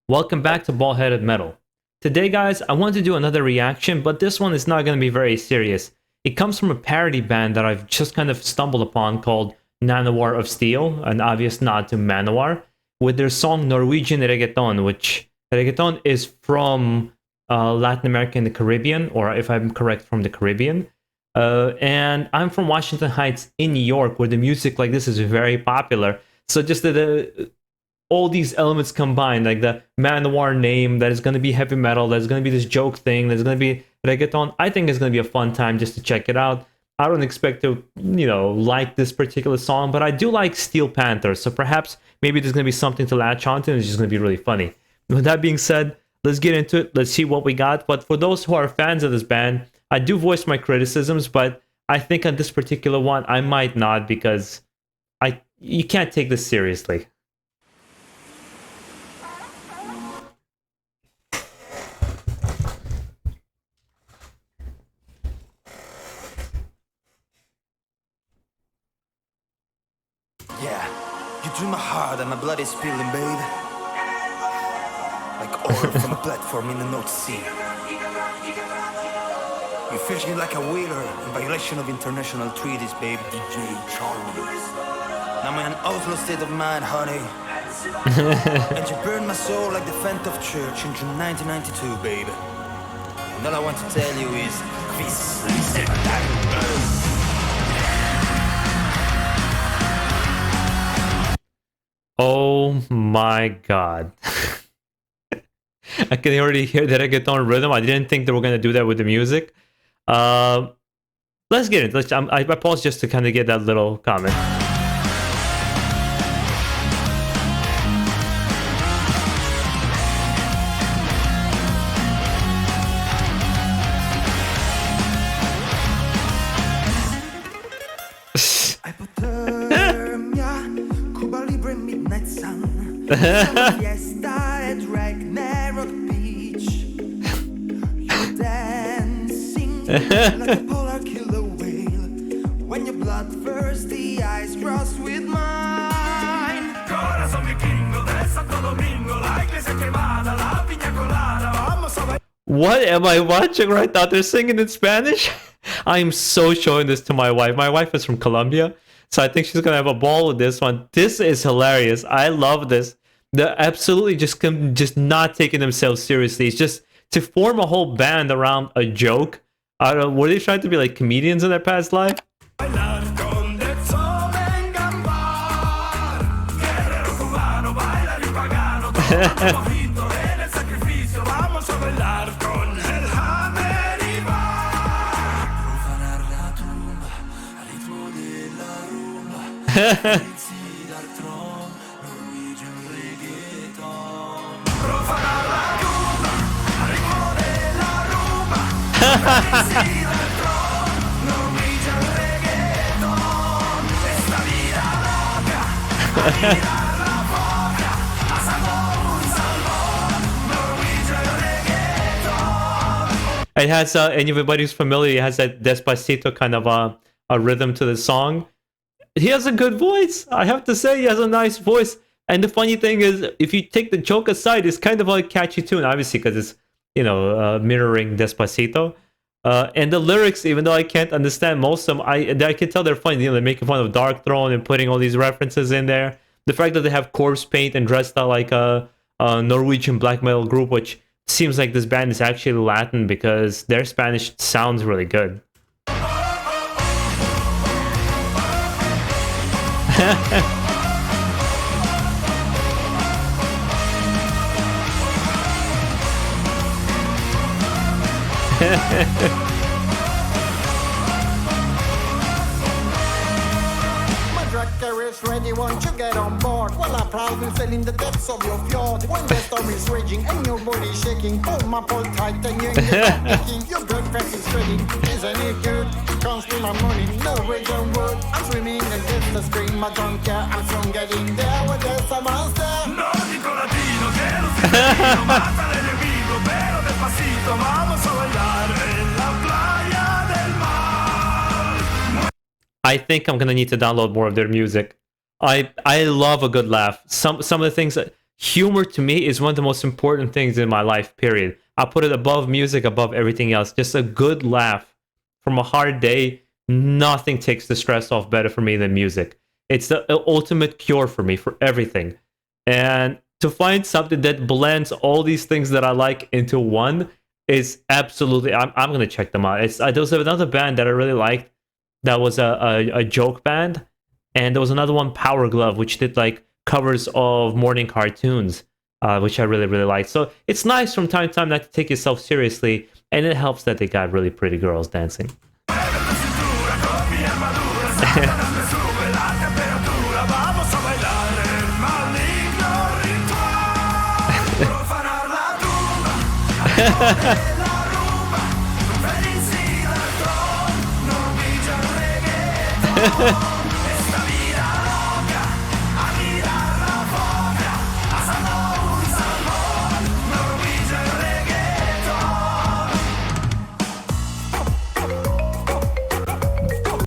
Welcome back to BaldHeaded Metal. Today, guys, I want to do another reaction, but this one is not going to be very serious. It comes from a parody band that I've just kind of stumbled upon called Nanowar of Steel, an obvious nod to Manowar, with their song Norwegian Reggaeton, which Reggaeton is from Latin America and the Caribbean, or if I'm correct, from the Caribbean. And I'm from Washington Heights in New York, where the music like this is very popular. So just all these elements combined, like the Manowar name, that is going to be heavy metal, there's going to be this joke thing, there's going to be reggaeton. I think it's going to be a fun time just to check it out. I don't expect to, like this particular song, but I do like Steel Panther, so perhaps maybe there's going to be something to latch onto, and it's just going to be really funny. With that being said, let's get into it. Let's see what we got. But for those who are fans of this band, I do voice my criticisms, but I think on this particular one, I might not, because you can't take this seriously. Yeah, you drew my heart and my blood is spilling, babe. Like oil from a platform in the North Sea. You fish me like a whaler in violation of international treaties, babe. DJ Charles. Now I'm in an outlaw state of mind, honey. And you burned my soul like the Phantom of Church in June 1992, babe. And all I want to tell you is this is it. Oh my god. I can already hear the reggaeton rhythm. I didn't think they were going to do that with the music. Let's get it. I paused just to kind of get that little comment. Fiesta at Ragnarok Beach. You're dancing like a polar killer whale. When your bloodthirsty eyes cross with mine. Corazón vikingo de Santo Domingo, la iglesia quemada, la piña colada. Vamos a ver. What am I watching right now? They're singing in Spanish? I am so showing this to my wife. My wife is from Colombia, so I think she's gonna have a ball with this one. This is hilarious. I love this. They're absolutely just not taking themselves seriously. It's just to form a whole band around a joke. I don't know, were they trying to be like comedians in their past life? Norwegian Reggaeton. Esta vida loca. It has, and everybody who's familiar, it has that Despacito kind of a rhythm to the song. He has a good voice. I have to say, he has a nice voice. And the funny thing is, if you take the joke aside, it's kind of a catchy tune, obviously, because it's, mirroring Despacito. And the lyrics, even though I can't understand most of them, I can tell they're funny. They're making fun of Dark Throne and putting all these references in there. The fact that they have corpse paint and dressed out like a Norwegian black metal group, which seems like this band is actually Latin because their Spanish sounds really good. Is ready, won't you get on board? Well, I proudly sail in the depths of your fjord. When the storm is raging and your body shaking, pull my pole tight and you ain't making. Your breakfast is ready, isn't it good? Can't steal my money, Norwegian wood. I'm swimming against the stream, I don't care. I'm soon getting there with there's a monster. Nordico latino, quiero ser mata al enemigo, pero despacito vamos a bailar en la playa del mar. I think I'm gonna need to download more of their music. I love a good laugh. Some of the things that humor to me is one of the most important things in my life, period. I put it above music, above everything else. Just a good laugh from a hard day. Nothing takes the stress off better for me than music. It's the ultimate cure for me for everything. And to find something that blends all these things that I like into one is absolutely, I'm going to check them out. There was another band that I really liked that was a joke band. And there was another one, Power Glove, which did like covers of morning cartoons, which I really, really liked. So it's nice from time to time not to take yourself seriously. And it helps that they got really pretty girls dancing.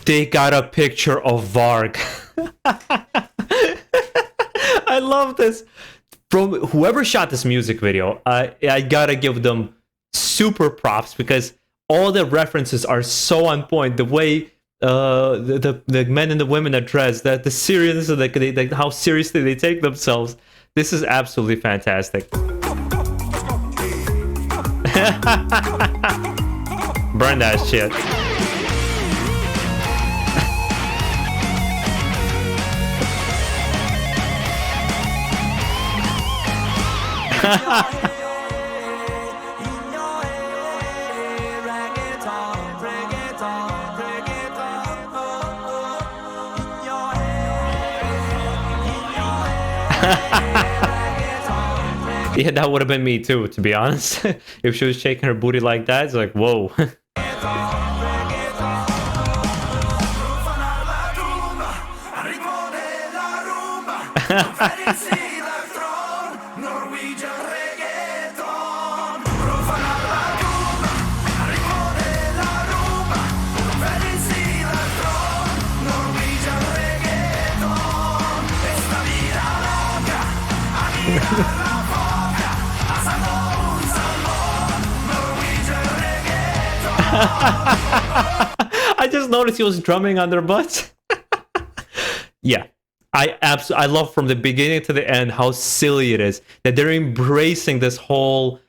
They got a picture of Varg. I love this. From whoever shot this music video, I gotta give them super props because all the references are so on point. The way the men and the women are dressed, that the seriousness of how seriously they take themselves. This is absolutely fantastic. Burn that shit. Yeah, that would have been me too, to be honest. If she was shaking her booty like that, it's like, whoa. Norwegian Reggaeton. I just noticed he was drumming on their butts. Yeah. I love from the beginning to the end how silly it is that they're embracing this whole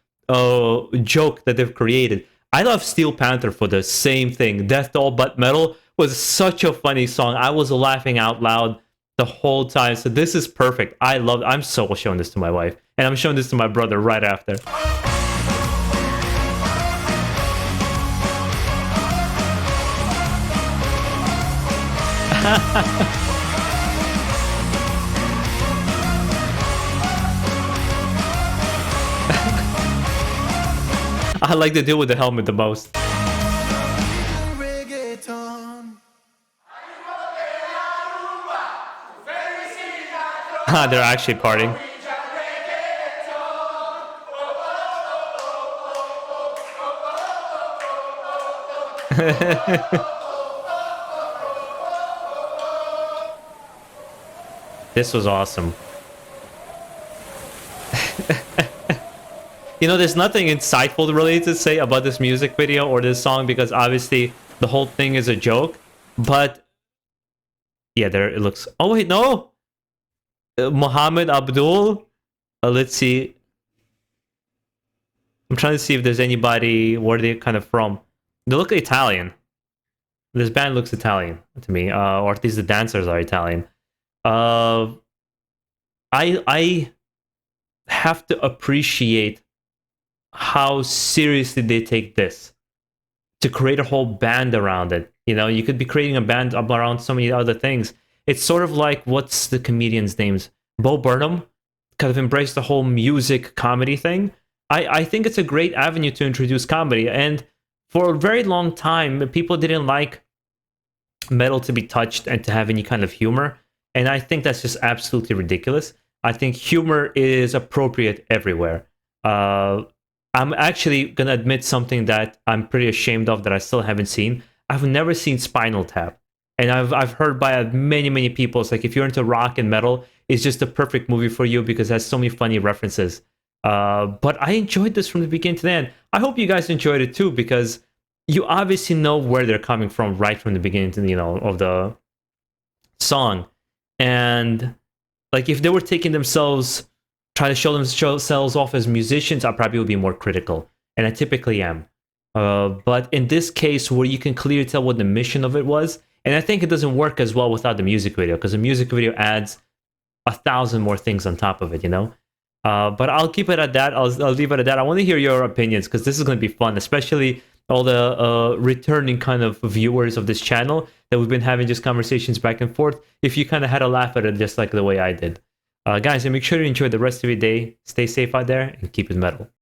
joke that they've created. I love Steel Panther for the same thing. Death Doll Butt Metal was such a funny song. I was laughing out loud the whole time. So this is perfect. I'm so showing this to my wife. And I'm showing this to my brother right after. I like the deal with the helmet the most. They're actually partying. This was awesome. You know, there's nothing insightful really to say about this music video or this song because obviously the whole thing is a joke. But yeah, there it looks. Oh wait, no. Muhammad Abdul. Let's see. I'm trying to see if there's anybody where they're kind of from. They look Italian. This band looks Italian to me, or at least the dancers are Italian. I have to appreciate how seriously they take this to create a whole band around it. You know, you could be creating a band around so many other things. It's sort of like, what's the comedian's names? Bo Burnham kind of embraced the whole music comedy thing. I think it's a great avenue to introduce comedy. And for a very long time, people didn't like metal to be touched and to have any kind of humor. And I think that's just absolutely ridiculous. I think humor is appropriate everywhere. I'm actually going to admit something that I'm pretty ashamed of that I still haven't seen. I've never seen Spinal Tap. And I've heard by many, many people, it's like if you're into rock and metal, is just the perfect movie for you because it has so many funny references. But I enjoyed this from the beginning to the end. I hope you guys enjoyed it too, because you obviously know where they're coming from right from the beginning to of the song. And like if they were taking themselves, trying to show themselves off as musicians, I probably would be more critical, and I typically am. But in this case, where you can clearly tell what the mission of it was, and I think it doesn't work as well without the music video, because the music video adds 1,000 more things on top of it, But I'll keep it at that. I'll leave it at that. I want to hear your opinions, because this is going to be fun, especially all the returning kind of viewers of this channel that we've been having just conversations back and forth. If you kind of had a laugh at it just like the way I did. Guys, and make sure to enjoy the rest of your day. Stay safe out there and keep it metal.